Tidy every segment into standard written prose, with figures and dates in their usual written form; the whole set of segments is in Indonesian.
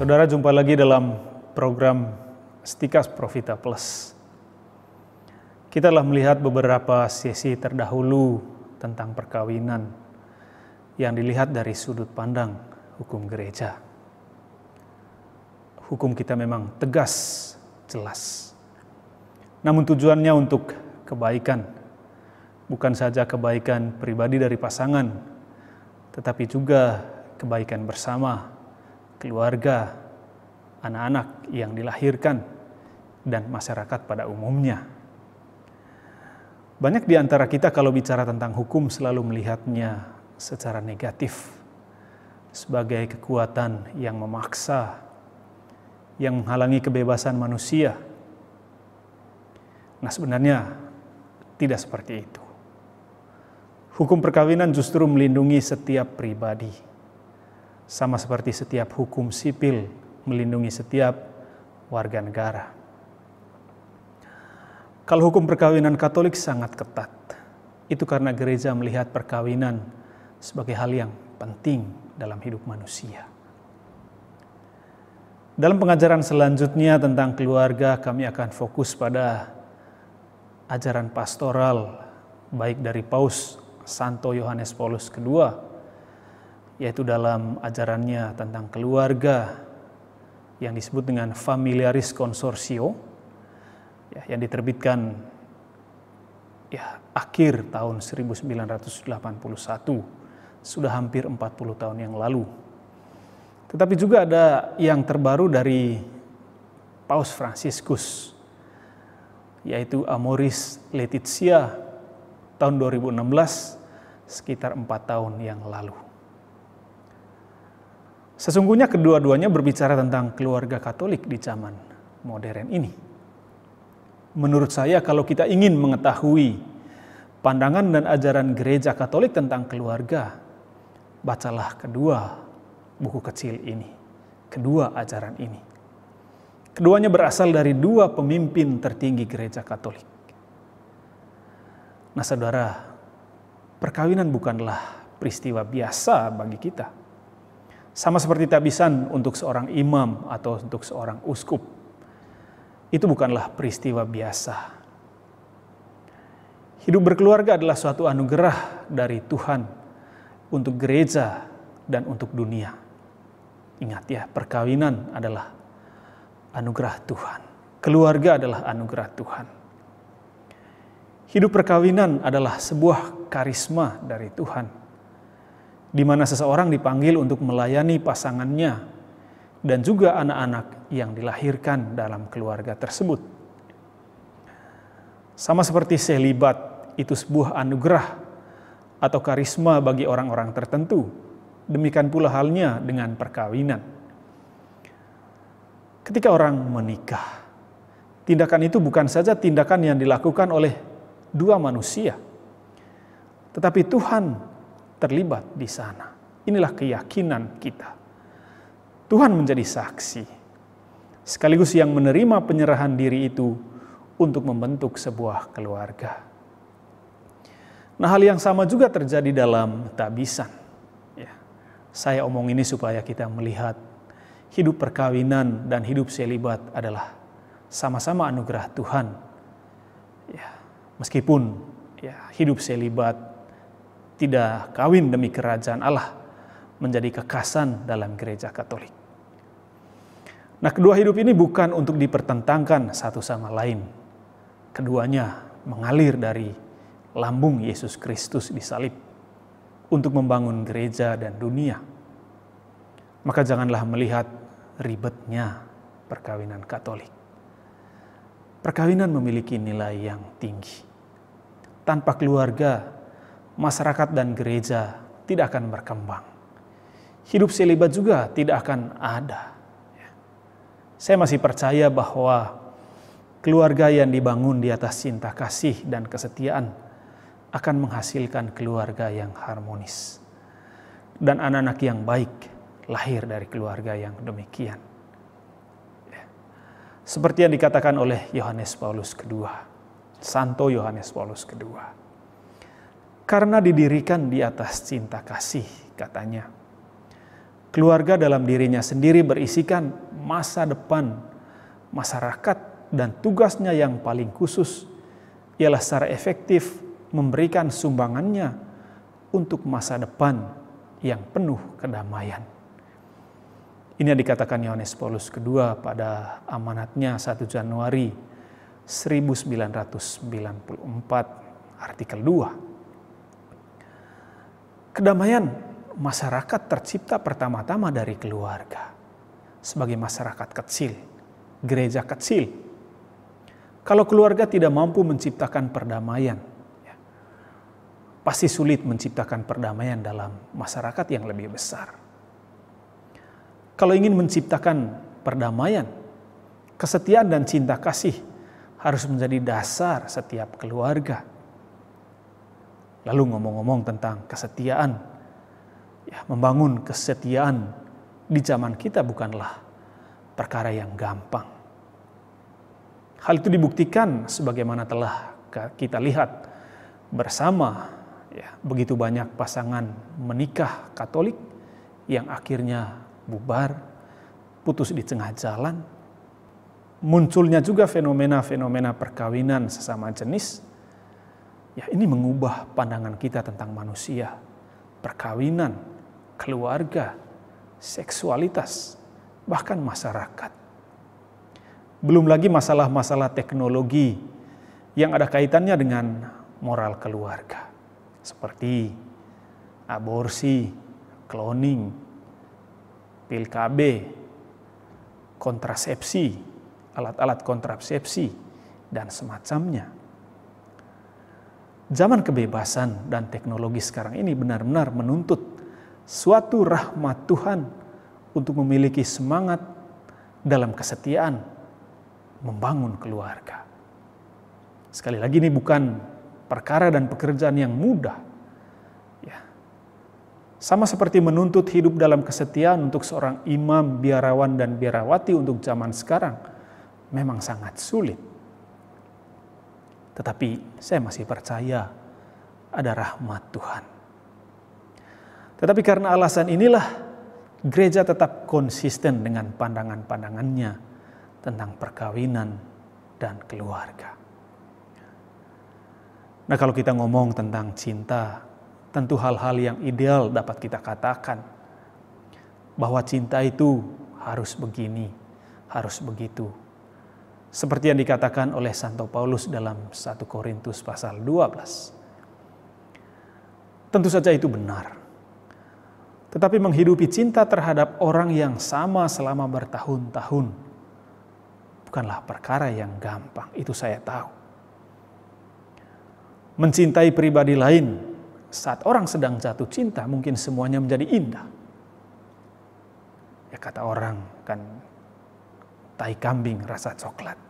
Saudara, jumpa lagi dalam program Stikas Profita Plus. Kita telah melihat beberapa sesi terdahulu tentang perkawinan yang dilihat dari sudut pandang hukum gereja. Hukum kita memang tegas, jelas. Namun tujuannya untuk kebaikan, bukan saja kebaikan pribadi dari pasangan, tetapi juga kebaikan bersama, keluarga, anak-anak yang dilahirkan, dan masyarakat pada umumnya. Banyak di antara kita kalau bicara tentang hukum selalu melihatnya secara negatif, sebagai kekuatan yang memaksa, yang menghalangi kebebasan manusia. Nah, sebenarnya tidak seperti itu. Hukum perkawinan justru melindungi setiap pribadi. Sama seperti setiap hukum sipil melindungi setiap warga negara. Kalau hukum perkawinan Katolik sangat ketat, itu karena gereja melihat perkawinan sebagai hal yang penting dalam hidup manusia. Dalam pengajaran selanjutnya tentang keluarga, kami akan fokus pada ajaran pastoral baik dari Paus Santo Yohanes Paulus II, yaitu dalam ajarannya tentang keluarga yang disebut dengan Familiaris Consortio, yang diterbitkan akhir tahun 1981, sudah hampir 40 tahun yang lalu. Tetapi juga ada yang terbaru dari Paus Fransiskus, yaitu Amoris Laetitia tahun 2016, sekitar 4 tahun yang lalu. Sesungguhnya kedua-duanya berbicara tentang keluarga Katolik di zaman modern ini. Menurut saya, kalau kita ingin mengetahui pandangan dan ajaran gereja Katolik tentang keluarga, bacalah kedua buku kecil ini, kedua ajaran ini. Keduanya berasal dari dua pemimpin tertinggi gereja Katolik. Nah, saudara, perkawinan bukanlah peristiwa biasa bagi kita. Sama seperti tabisan untuk seorang imam atau untuk seorang uskup. Itu bukanlah peristiwa biasa. Hidup berkeluarga adalah suatu anugerah dari Tuhan untuk gereja dan untuk dunia. Ingat ya, perkawinan adalah anugerah Tuhan. Keluarga adalah anugerah Tuhan. Hidup perkawinan adalah sebuah karisma dari Tuhan, di mana seseorang dipanggil untuk melayani pasangannya dan juga anak-anak yang dilahirkan dalam keluarga tersebut. Sama seperti selibat itu sebuah anugerah atau karisma bagi orang-orang tertentu, demikian pula halnya dengan perkawinan. Ketika orang menikah, tindakan itu bukan saja tindakan yang dilakukan oleh dua manusia, tetapi Tuhan terlibat di sana. Inilah keyakinan kita. Tuhan menjadi saksi, sekaligus yang menerima penyerahan diri itu untuk membentuk sebuah keluarga. Nah, hal yang sama juga terjadi dalam tabisan. Saya omong ini supaya kita melihat hidup perkawinan dan hidup selibat adalah sama-sama anugerah Tuhan. Meskipun hidup selibat tidak kawin demi kerajaan Allah menjadi kekasan dalam gereja Katolik. Nah, kedua hidup ini bukan untuk dipertentangkan satu sama lain. Keduanya mengalir dari lambung Yesus Kristus disalib untuk membangun gereja dan dunia. Maka janganlah melihat ribetnya perkawinan Katolik. Perkawinan memiliki nilai yang tinggi. Tanpa keluarga, masyarakat dan gereja tidak akan berkembang. Hidup selibat juga tidak akan ada. Saya masih percaya bahwa keluarga yang dibangun di atas cinta kasih dan kesetiaan akan menghasilkan keluarga yang harmonis. Dan anak-anak yang baik lahir dari keluarga yang demikian. Seperti yang dikatakan oleh Yohanes Paulus II, Santo Yohanes Paulus II. Karena didirikan di atas cinta kasih, katanya. Keluarga dalam dirinya sendiri berisikan masa depan masyarakat dan tugasnya yang paling khusus ialah secara efektif memberikan sumbangannya untuk masa depan yang penuh kedamaian. Ini yang dikatakan Yohanes Paulus II pada amanatnya 1 Januari 1994, artikel 2. Kedamaian masyarakat tercipta pertama-tama dari keluarga. Sebagai masyarakat kecil, gereja kecil. Kalau keluarga tidak mampu menciptakan perdamaian, pasti sulit menciptakan perdamaian dalam masyarakat yang lebih besar. Kalau ingin menciptakan perdamaian, kesetiaan dan cinta kasih harus menjadi dasar setiap keluarga. Lalu ngomong-ngomong tentang kesetiaan, membangun kesetiaan di zaman kita bukanlah perkara yang gampang. Hal itu dibuktikan sebagaimana telah kita lihat bersama, begitu banyak pasangan menikah Katolik yang akhirnya bubar, putus di tengah jalan. Munculnya juga fenomena-fenomena perkawinan sesama jenis. Ini mengubah pandangan kita tentang manusia, perkawinan, keluarga, seksualitas, bahkan masyarakat. Belum lagi masalah-masalah teknologi yang ada kaitannya dengan moral keluarga. Seperti aborsi, cloning, pil KB, kontrasepsi, alat-alat kontrasepsi, dan semacamnya. Zaman kebebasan dan teknologi sekarang ini benar-benar menuntut suatu rahmat Tuhan untuk memiliki semangat dalam kesetiaan membangun keluarga. Sekali lagi ini bukan perkara dan pekerjaan yang mudah. Sama seperti menuntut hidup dalam kesetiaan untuk seorang imam, biarawan, dan biarawati untuk zaman sekarang memang sangat sulit. Tetapi saya masih percaya ada rahmat Tuhan. Tetapi karena alasan inilah gereja tetap konsisten dengan pandangan-pandangannya tentang perkawinan dan keluarga. Nah, kalau kita ngomong tentang cinta, tentu hal-hal yang ideal dapat kita katakan. Bahwa cinta itu harus begini, harus begitu. Seperti yang dikatakan oleh Santo Paulus dalam 1 Korintus pasal 12. Tentu saja itu benar. Tetapi menghidupi cinta terhadap orang yang sama selama bertahun-tahun bukanlah perkara yang gampang, itu saya tahu. Mencintai pribadi lain saat orang sedang jatuh cinta mungkin semuanya menjadi indah. Kata orang kan tai kambing rasa coklat.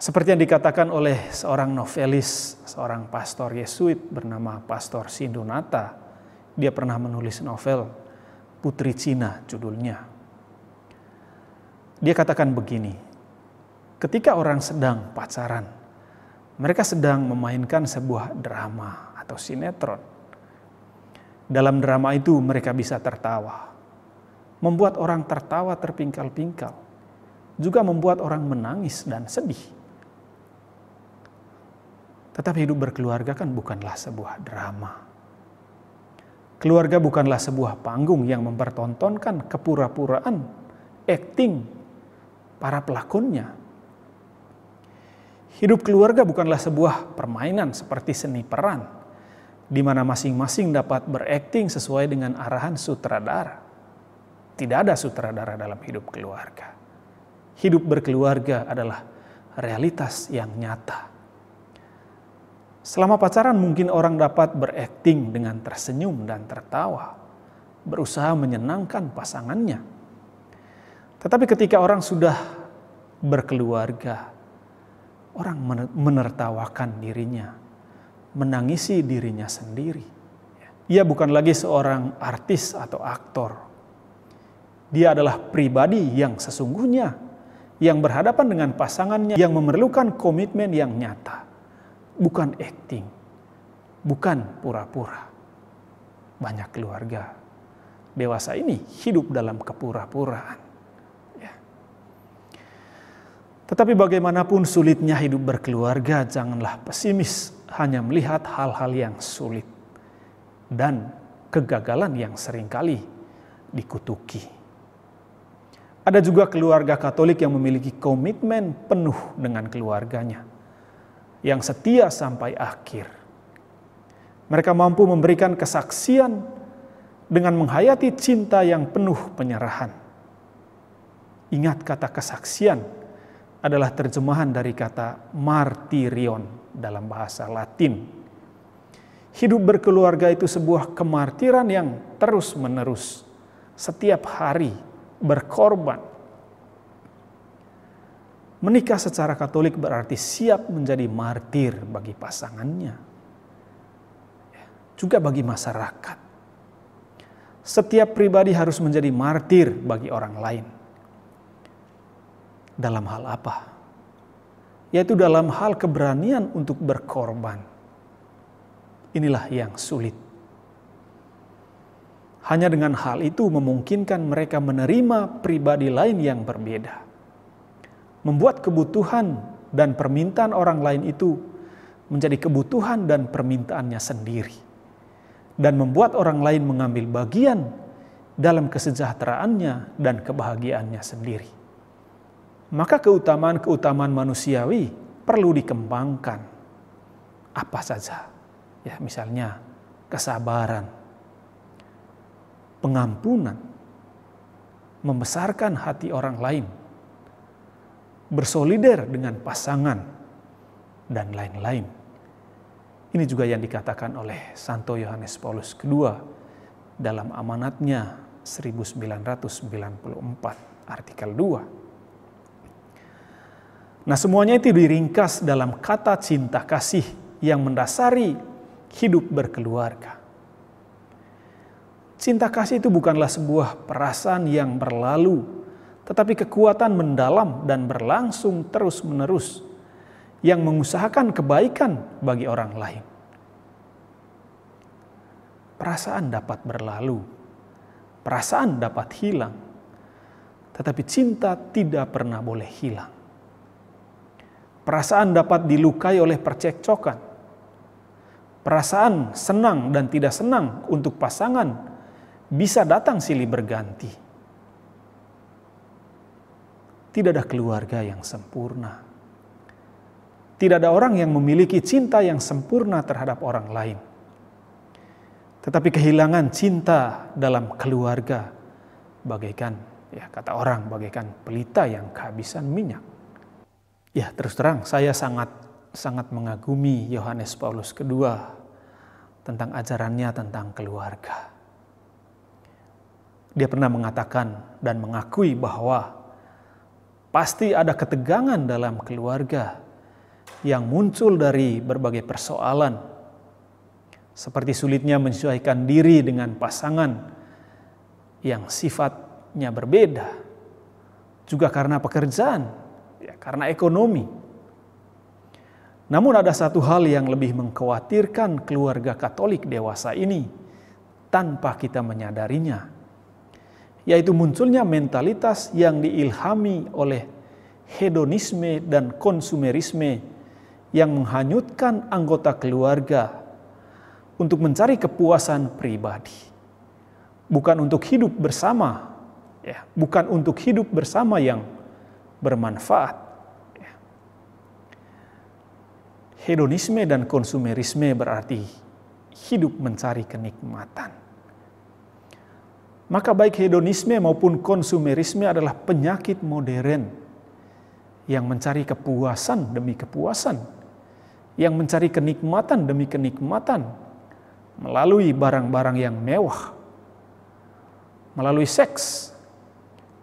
Seperti yang dikatakan oleh seorang novelis, seorang pastor Yesuit bernama Pastor Sindonata. Dia pernah menulis novel Putri Cina judulnya. Dia katakan begini, ketika orang sedang pacaran, mereka sedang memainkan sebuah drama atau sinetron. Dalam drama itu mereka bisa tertawa, membuat orang tertawa terpingkal-pingkal, juga membuat orang menangis dan sedih. Tetapi hidup berkeluarga kan bukanlah sebuah drama. Keluarga bukanlah sebuah panggung yang mempertontonkan kepura-puraan, akting para pelakonnya. Hidup keluarga bukanlah sebuah permainan seperti seni peran, di mana masing-masing dapat berakting sesuai dengan arahan sutradara. Tidak ada sutradara dalam hidup keluarga. Hidup berkeluarga adalah realitas yang nyata. Selama pacaran mungkin orang dapat berakting dengan tersenyum dan tertawa, berusaha menyenangkan pasangannya. Tetapi ketika orang sudah berkeluarga, orang menertawakan dirinya, menangisi dirinya sendiri. Ia bukan lagi seorang artis atau aktor. Dia adalah pribadi yang sesungguhnya, yang berhadapan dengan pasangannya, yang memerlukan komitmen yang nyata. Bukan akting, bukan pura-pura. banyak keluarga dewasa ini hidup dalam kepura-puraan. Ya. Tetapi bagaimanapun sulitnya hidup berkeluarga, janganlah pesimis hanya melihat hal-hal yang sulit dan kegagalan yang seringkali dikutuki. Ada juga keluarga Katolik yang memiliki komitmen penuh dengan keluarganya, yang setia sampai akhir. Mereka mampu memberikan kesaksian dengan menghayati cinta yang penuh penyerahan. Ingat, kata kesaksian adalah terjemahan dari kata martirion dalam bahasa Latin. Hidup berkeluarga itu sebuah kemartiran yang terus-menerus, setiap hari berkorban. Menikah secara Katolik berarti siap menjadi martir bagi pasangannya, juga bagi masyarakat. Setiap pribadi harus menjadi martir bagi orang lain. Dalam hal apa? Yaitu dalam hal keberanian untuk berkorban. Inilah yang sulit. Hanya dengan hal itu memungkinkan mereka menerima pribadi lain yang berbeda. Membuat kebutuhan dan permintaan orang lain itu menjadi kebutuhan dan permintaannya sendiri. Dan membuat orang lain mengambil bagian dalam kesejahteraannya dan kebahagiaannya sendiri. Maka keutamaan-keutamaan manusiawi perlu dikembangkan. Apa saja? Ya, misalnya kesabaran, pengampunan, membesarkan hati orang lain, bersolider dengan pasangan, dan lain-lain. Ini juga yang dikatakan oleh Santo Yohanes Paulus II dalam amanatnya 1994, artikel 2. Nah, semuanya itu diringkas dalam kata cinta kasih yang mendasari hidup berkeluarga. Cinta kasih itu bukanlah sebuah perasaan yang berlalu, tetapi kekuatan mendalam dan berlangsung terus-menerus yang mengusahakan kebaikan bagi orang lain. Perasaan dapat berlalu, perasaan dapat hilang, tetapi cinta tidak pernah boleh hilang. Perasaan dapat dilukai oleh percekcokan. Perasaan senang dan tidak senang untuk pasangan bisa datang silih berganti. Tidak ada keluarga yang sempurna. Tidak ada orang yang memiliki cinta yang sempurna terhadap orang lain. Tetapi kehilangan cinta dalam keluarga bagaikan, ya kata orang, bagaikan pelita yang kehabisan minyak. Ya, terus terang saya sangat mengagumi Yohanes Paulus II tentang ajarannya tentang keluarga. Dia pernah mengatakan dan mengakui bahwa pasti ada ketegangan dalam keluarga yang muncul dari berbagai persoalan, seperti sulitnya menyesuaikan diri dengan pasangan yang sifatnya berbeda, juga karena pekerjaan, ya, karena ekonomi. Namun ada satu hal yang lebih mengkhawatirkan keluarga Katolik dewasa ini tanpa kita menyadarinya, yaitu munculnya mentalitas yang diilhami oleh hedonisme dan konsumerisme yang menghanyutkan anggota keluarga untuk mencari kepuasan pribadi, bukan untuk hidup bersama, ya, bukan untuk hidup bersama yang bermanfaat. Ya. Hedonisme dan konsumerisme berarti hidup mencari kenikmatan. Maka baik hedonisme maupun konsumerisme adalah penyakit modern yang mencari kepuasan demi kepuasan, yang mencari kenikmatan demi kenikmatan melalui barang-barang yang mewah, melalui seks,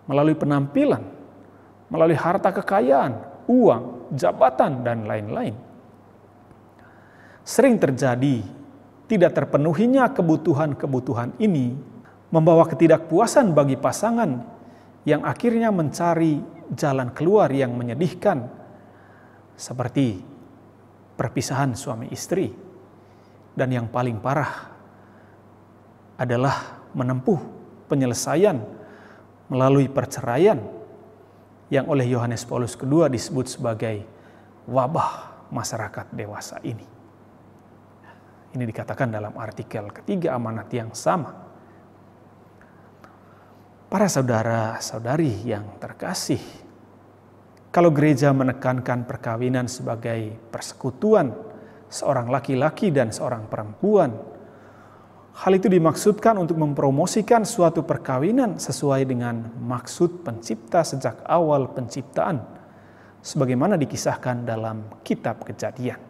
melalui penampilan, melalui harta kekayaan, uang, jabatan, dan lain-lain. Sering terjadi tidak terpenuhinya kebutuhan-kebutuhan ini membawa ketidakpuasan bagi pasangan yang akhirnya mencari jalan keluar yang menyedihkan, seperti perpisahan suami istri, dan yang paling parah, adalah menempuh penyelesaian melalui perceraian yang oleh Yohanes Paulus II disebut sebagai wabah masyarakat dewasa ini. Ini dikatakan dalam artikel ketiga amanat yang sama. Para saudara-saudari yang terkasih, kalau gereja menekankan perkawinan sebagai persekutuan seorang laki-laki dan seorang perempuan, hal itu dimaksudkan untuk mempromosikan suatu perkawinan sesuai dengan maksud pencipta sejak awal penciptaan, sebagaimana dikisahkan dalam kitab Kejadian.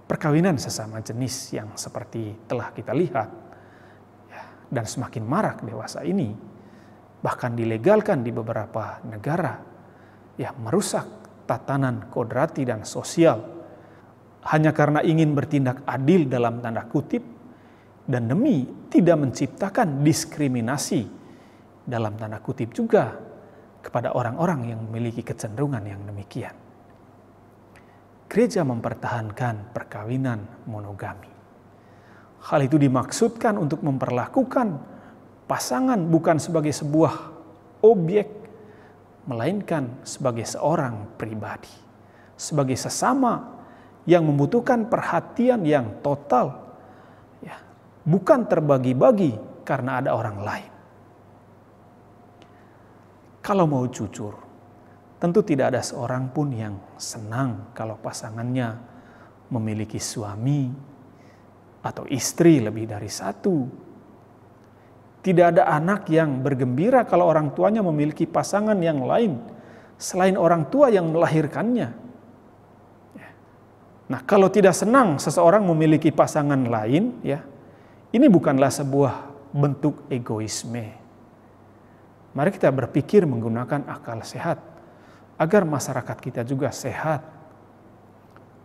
Perkawinan sesama jenis yang seperti telah kita lihat, dan semakin marak dewasa ini, bahkan dilegalkan di beberapa negara, merusak tatanan kodrati dan sosial, hanya karena ingin bertindak adil dalam tanda kutip, dan demi tidak menciptakan diskriminasi dalam tanda kutip juga kepada orang-orang yang memiliki kecenderungan yang demikian. Gereja mempertahankan perkawinan monogami. Hal itu dimaksudkan untuk memperlakukan pasangan bukan sebagai sebuah objek, melainkan sebagai seorang pribadi, sebagai sesama yang membutuhkan perhatian yang total, bukan terbagi-bagi karena ada orang lain. Kalau mau jujur, tentu tidak ada seorang pun yang senang kalau pasangannya memiliki suami atau istri lebih dari satu. Tidak ada anak yang bergembira kalau orang tuanya memiliki pasangan yang lain selain orang tua yang melahirkannya. Nah, kalau tidak senang seseorang memiliki pasangan lain, ini bukanlah sebuah bentuk egoisme. Mari kita berpikir menggunakan akal sehat agar masyarakat kita juga sehat.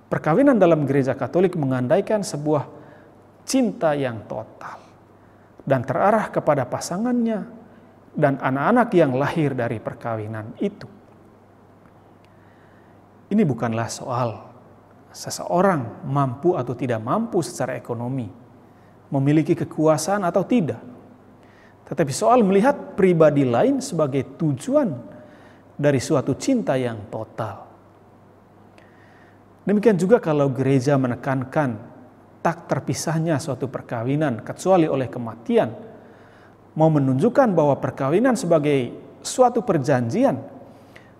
Perkawinan dalam gereja Katolik mengandaikan sebuah cinta yang total dan terarah kepada pasangannya dan anak-anak yang lahir dari perkawinan itu. Ini bukanlah soal seseorang mampu atau tidak mampu secara ekonomi, memiliki kekuasaan atau tidak, tetapi soal melihat pribadi lain sebagai tujuan dari suatu cinta yang total. Demikian juga kalau gereja menekankan tak terpisahnya suatu perkawinan kecuali oleh kematian, mau menunjukkan bahwa perkawinan sebagai suatu perjanjian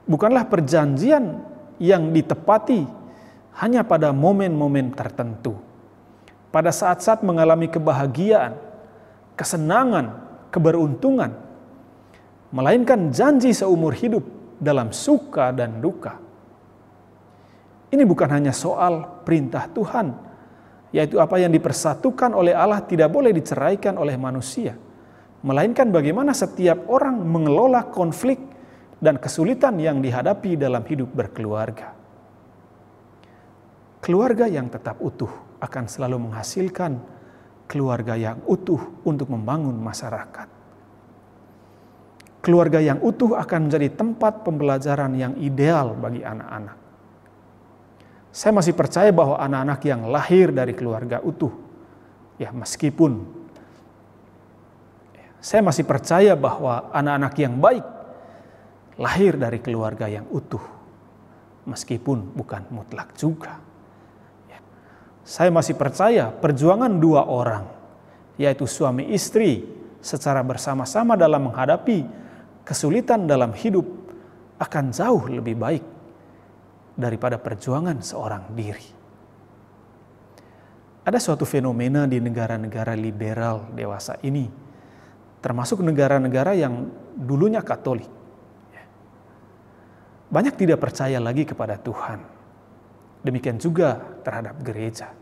bukanlah perjanjian yang ditepati hanya pada momen-momen tertentu, pada saat-saat mengalami kebahagiaan, kesenangan, keberuntungan, melainkan janji seumur hidup dalam suka dan duka. Ini bukan hanya soal perintah Tuhan, yaitu apa yang dipersatukan oleh Allah tidak boleh diceraikan oleh manusia, melainkan bagaimana setiap orang mengelola konflik dan kesulitan yang dihadapi dalam hidup berkeluarga. Keluarga yang tetap utuh akan selalu menghasilkan keluarga yang utuh untuk membangun masyarakat. Keluarga yang utuh akan menjadi tempat pembelajaran yang ideal bagi anak-anak. Saya masih percaya bahwa anak-anak yang lahir dari keluarga utuh, meskipun saya masih percaya bahwa anak-anak yang baik lahir dari keluarga yang utuh, meskipun bukan mutlak juga. Saya masih percaya perjuangan dua orang, yaitu suami istri, secara bersama-sama dalam menghadapi kesulitan dalam hidup akan jauh lebih baik daripada perjuangan seorang diri. Ada suatu fenomena di negara-negara liberal dewasa ini, termasuk negara-negara yang dulunya Katolik. Banyak tidak percaya lagi kepada Tuhan. Demikian juga terhadap gereja.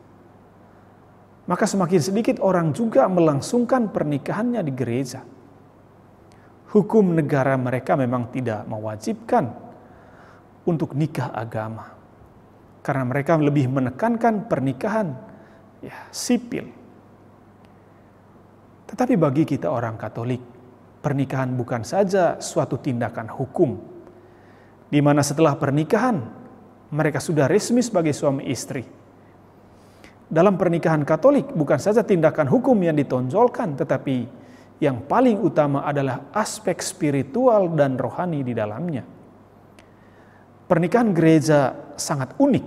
Maka semakin sedikit orang juga melangsungkan pernikahannya di gereja. Hukum negara mereka memang tidak mewajibkan untuk nikah agama, karena mereka lebih menekankan pernikahan sipil. Tetapi bagi kita orang Katolik, pernikahan bukan saja suatu tindakan hukum, di mana setelah pernikahan mereka sudah resmi sebagai suami istri. Dalam pernikahan Katolik bukan saja tindakan hukum yang ditonjolkan, tetapi yang paling utama adalah aspek spiritual dan rohani di dalamnya. Pernikahan gereja sangat unik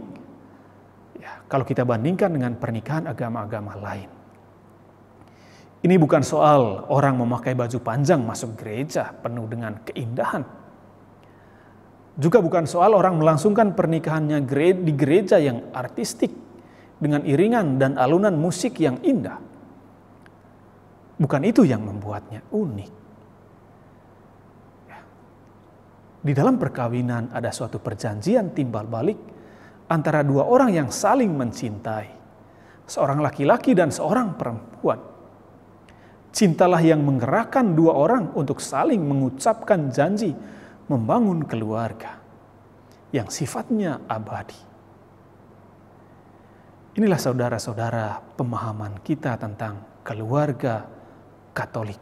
ya, kalau kita bandingkan dengan pernikahan agama-agama lain. Ini bukan soal orang memakai baju panjang masuk gereja penuh dengan keindahan. Juga bukan soal orang melangsungkan pernikahannya di gereja yang artistik dengan iringan dan alunan musik yang indah. Bukan itu yang membuatnya unik. Ya. Di dalam perkawinan ada suatu perjanjian timbal balik antara dua orang yang saling mencintai. Seorang laki-laki dan seorang perempuan. Cintalah yang menggerakkan dua orang untuk saling mengucapkan janji membangun keluarga yang sifatnya abadi. Inilah saudara-saudara pemahaman kita tentang keluarga Katolik.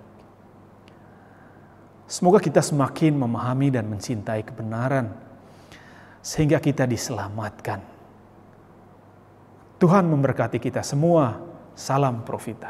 Semoga kita semakin memahami dan mencintai kebenaran sehingga kita diselamatkan. Tuhan memberkati kita semua. Salam Profita.